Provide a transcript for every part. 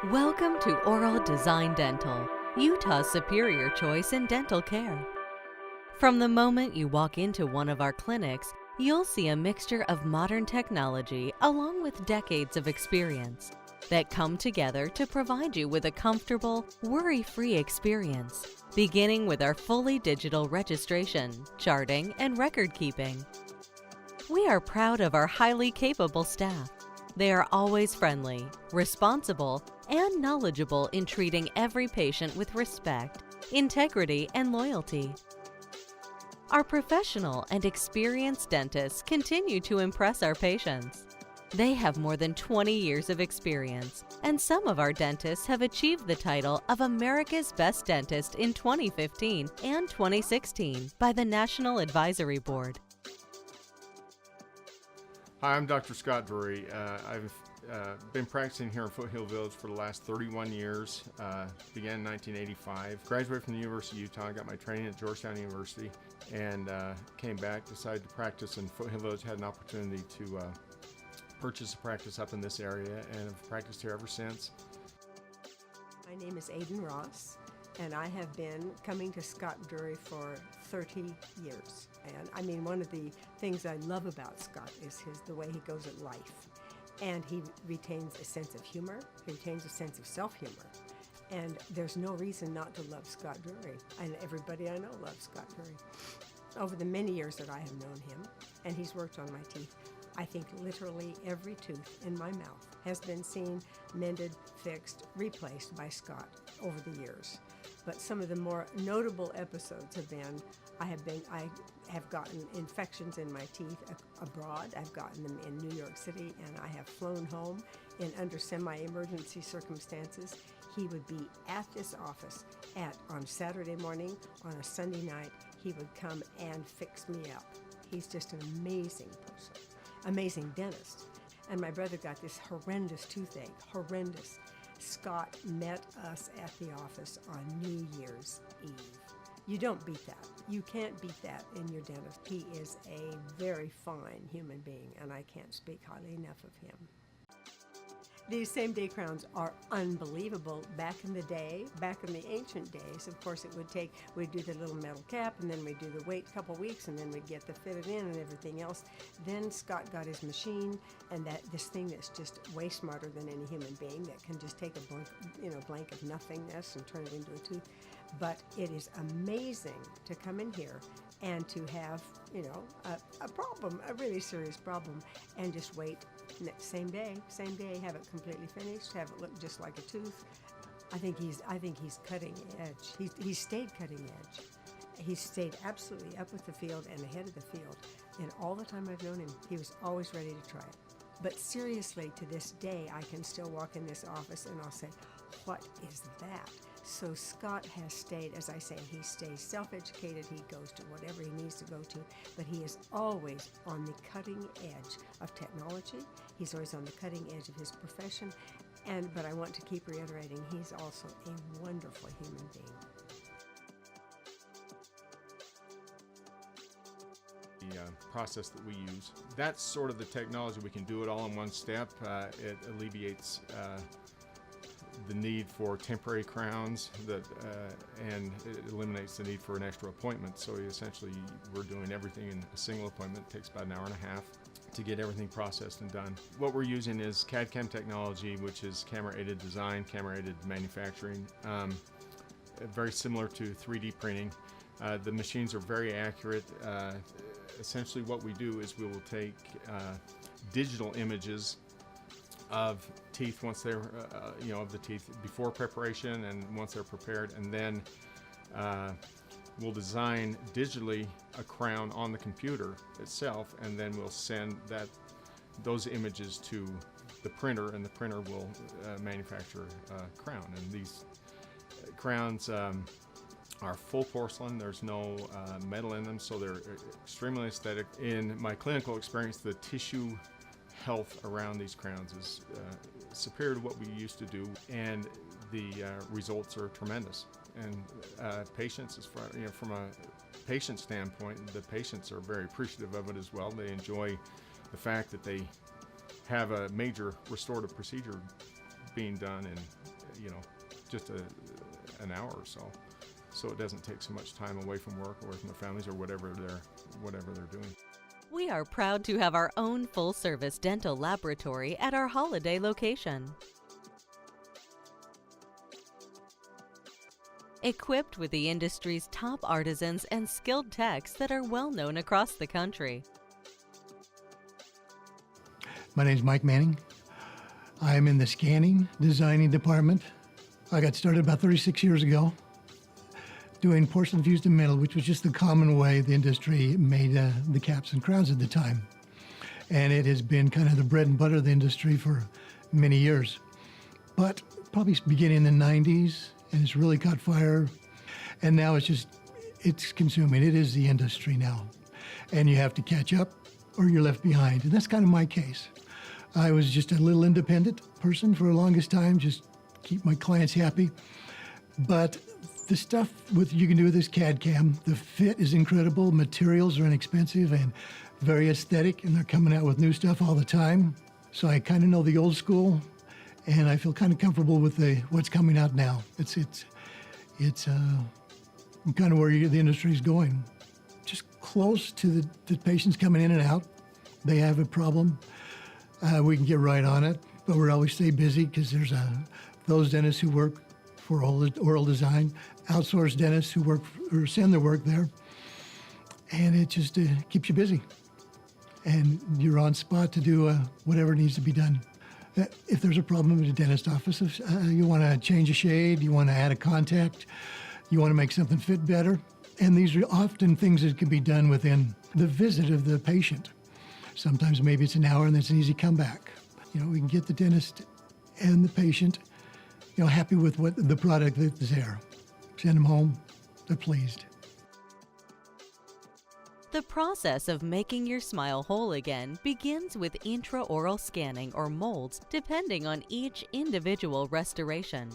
Welcome to Oral Design Dental, Utah's superior choice in dental care. From the moment you walk into one of our clinics, you'll see a mixture of modern technology along with decades of experience that come together to provide you with a comfortable, worry-free experience, beginning with our fully digital registration, charting, and record keeping. We are proud of our highly capable staff. They are always friendly, responsible, and knowledgeable in treating every patient with respect, integrity, and loyalty. Our professional and experienced dentists continue to impress our patients. They have more than 20 years of experience, and some of our dentists have achieved the title of America's Best Dentist in 2015 and 2016 by the National Advisory Board. Hi, I'm Dr. Scott Drury. I've been practicing here in Foothill Village for the last 31 years. Began in 1985. Graduated from the University of Utah. Got my training at Georgetown University and came back, decided to practice in Foothill Village. Had an opportunity to purchase a practice up in this area and have practiced here ever since. My name is Aidan Ross, and I have been coming to Scott Drury for 30 years. And I mean, one of the things I love about Scott is the way he goes at life. And he retains a sense of humor, he retains a sense of self-humor. And there's no reason not to love Scott Drury. And everybody I know loves Scott Drury. Over the many years that I have known him, and he's worked on my teeth, I think literally every tooth in my mouth has been seen, mended, fixed, replaced by Scott over the years. But some of the more notable episodes have been, I have gotten infections in my teeth abroad. I've gotten them in New York City, and I have flown home in under semi-emergency circumstances. He would be at this office on Saturday morning, on a Sunday night. He would come and fix me up. He's just an amazing person, amazing dentist. And my brother got this horrendous toothache, horrendous. Scott met us at the office on New Year's Eve. You don't beat that. You can't beat that in your dentist. He is a very fine human being, and I can't speak highly enough of him. These same-day crowns are unbelievable. Back in the day, back in the ancient days, of course, we'd do the little metal cap, and then we'd do the wait a couple weeks, and then we'd get the fitted in and everything else. Then Scott got his machine, and this thing that's just way smarter than any human being that can just take a blank of nothingness and turn it into a tooth. But it is amazing to come in here and to have, a problem, a really serious problem, and just wait same day, have it completely finished, have it look just like a tooth. I think he's cutting edge. He's stayed cutting edge. He's stayed absolutely up with the field and ahead of the field. And all the time I've known him, he was always ready to try it. But seriously, to this day, I can still walk in this office and I'll say, what is that? So Scott has stayed, as I say, he stays self-educated. He goes to whatever he needs to go to, but he is always on the cutting edge of technology. He's always on the cutting edge of his profession. But I want to keep reiterating, he's also a wonderful human being. The process that we use, that's sort of the technology. We can do it all in one step. It alleviates the need for temporary crowns and it eliminates the need for an extra appointment. So essentially we're doing everything in a single appointment. It takes about an hour and a half to get everything processed and done. What we're using is CAD/CAM technology, which is camera-aided design, camera-aided manufacturing, very similar to 3D printing. The machines are very accurate. Essentially what we do is we will take digital images of teeth once they're, of the teeth before preparation and once they're prepared, and then we'll design digitally a crown on the computer itself, and then we'll send those images to the printer, and the printer will manufacture a crown. And these crowns are full porcelain. There's no metal in them, so they're extremely aesthetic. In my clinical experience, the tissue health around these crowns is superior to what we used to do, and the results are tremendous. And patients, from a patient standpoint, the patients are very appreciative of it as well. They enjoy the fact that they have a major restorative procedure being done, and just an hour or so. So it doesn't take so much time away from work, away from their families, or whatever they're doing. We are proud to have our own full-service dental laboratory at our Holiday location. Equipped with the industry's top artisans and skilled techs that are well known across the country. My name is Mike Manning. I'm in the scanning, designing department. I got started about 36 years ago doing porcelain fused to metal, which was just the common way the industry made the caps and crowns at the time. And it has been kind of the bread and butter of the industry for many years. But probably beginning in the 90s, and it's really caught fire. And now it's consuming. It is the industry now. And you have to catch up or you're left behind. And that's kind of my case. I was just a little independent person for the longest time, just keep my clients happy. But the stuff you can do with this CAD CAM, the fit is incredible, materials are inexpensive and very aesthetic, and they're coming out with new stuff all the time. So I kind of know the old school, and I feel kind of comfortable with what's coming out now. It's kind of where the industry is going. Just close to the patients coming in and out. They have a problem. We can get right on it, but we always stay busy because there's those dentists who work for oral design, outsourced dentists who work or send their work there, and it just keeps you busy. And you're on spot to do whatever needs to be done. If there's a problem in the dentist office, if you want to change a shade, you want to add a contact, you want to make something fit better, and these are often things that can be done within the visit of the patient. Sometimes maybe it's an hour and that's an easy comeback. We can get the dentist and the patient, happy with what the product that is there. Send them home, they're pleased. The process of making your smile whole again begins with intraoral scanning or molds, depending on each individual restoration.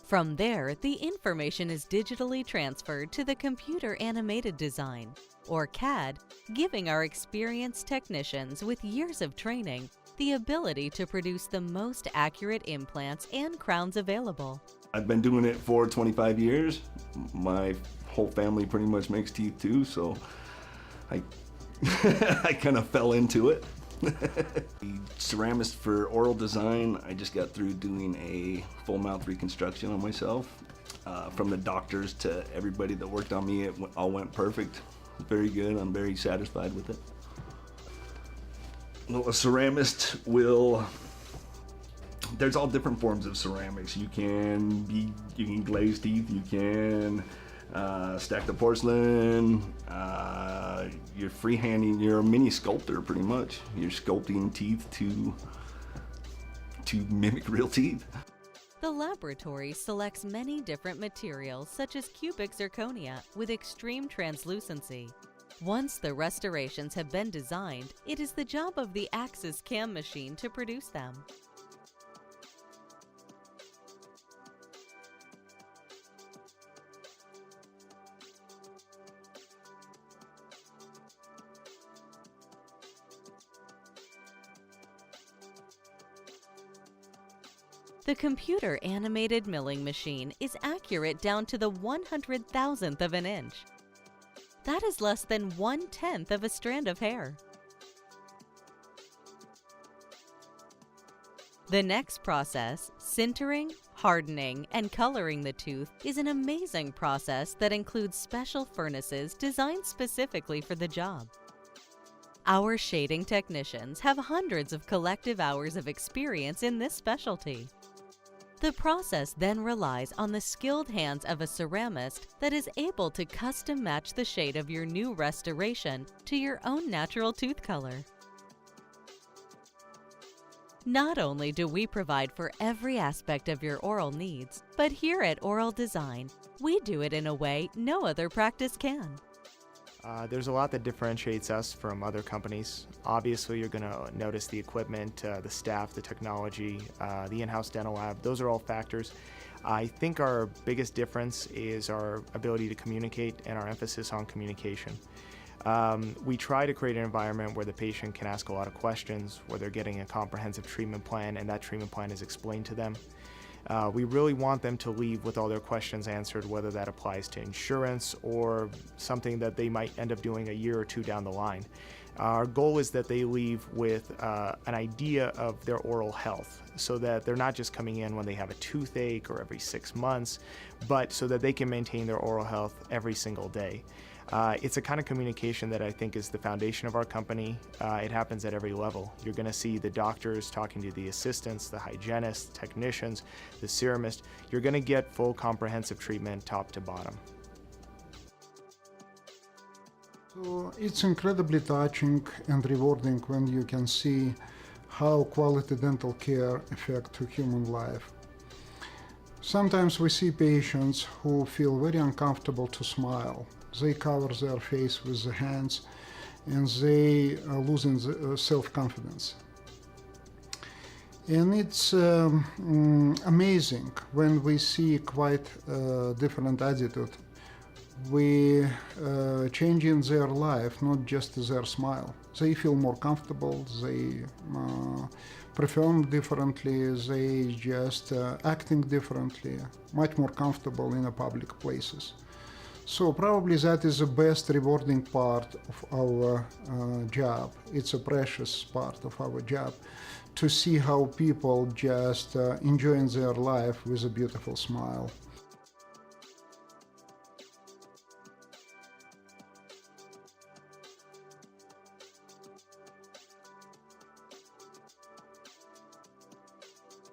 From there, the information is digitally transferred to the computer animated design, or CAD, giving our experienced technicians with years of training the ability to produce the most accurate implants and crowns available. I've been doing it for 25 years. My whole family pretty much makes teeth too, so I kind of fell into it. The ceramist for oral design, I just got through doing a full mouth reconstruction on myself. From the doctors to everybody that worked on me, it all went perfect. Very good, I'm very satisfied with it. Well, a ceramist there's all different forms of ceramics. You can glaze teeth, you can stack the porcelain, you're freehanding, you're a mini sculptor pretty much. You're sculpting teeth to mimic real teeth. The laboratory selects many different materials such as cubic zirconia with extreme translucency. Once the restorations have been designed, it is the job of the Axis CAM machine to produce them. The computer-animated milling machine is accurate down to the 100,000th of an inch. That is less than 1/10 of a strand of hair. The next process, sintering, hardening, and coloring the tooth, is an amazing process that includes special furnaces designed specifically for the job. Our shading technicians have hundreds of collective hours of experience in this specialty. The process then relies on the skilled hands of a ceramist that is able to custom match the shade of your new restoration to your own natural tooth color. Not only do we provide for every aspect of your oral needs, but here at Oral Design, we do it in a way no other practice can. There's a lot that differentiates us from other companies. Obviously, you're going to notice the equipment, the staff, the technology, the in-house dental lab. Those are all factors. I think our biggest difference is our ability to communicate and our emphasis on communication. We try to create an environment where the patient can ask a lot of questions, where they're getting a comprehensive treatment plan, and that treatment plan is explained to them. We really want them to leave with all their questions answered, whether that applies to insurance or something that they might end up doing a year or two down the line. Our goal is that they leave with an idea of their oral health, so that they're not just coming in when they have a toothache or every 6 months, but so that they can maintain their oral health every single day. It's a kind of communication that I think is the foundation of our company. It happens at every level. You're going to see the doctors talking to the assistants, the hygienists, technicians, the ceramist. You're going to get full comprehensive treatment top to bottom. So it's incredibly touching and rewarding when you can see how quality dental care affects human life. Sometimes we see patients who feel very uncomfortable to smile. They cover their face with their hands and they are losing self-confidence. And it's amazing when we see quite different attitude. We changing their life, not just their smile. They feel more comfortable, they perform differently, they just acting differently, much more comfortable in the public places. So probably that is the best rewarding part of our job. It's a precious part of our job to see how people just enjoying their life with a beautiful smile.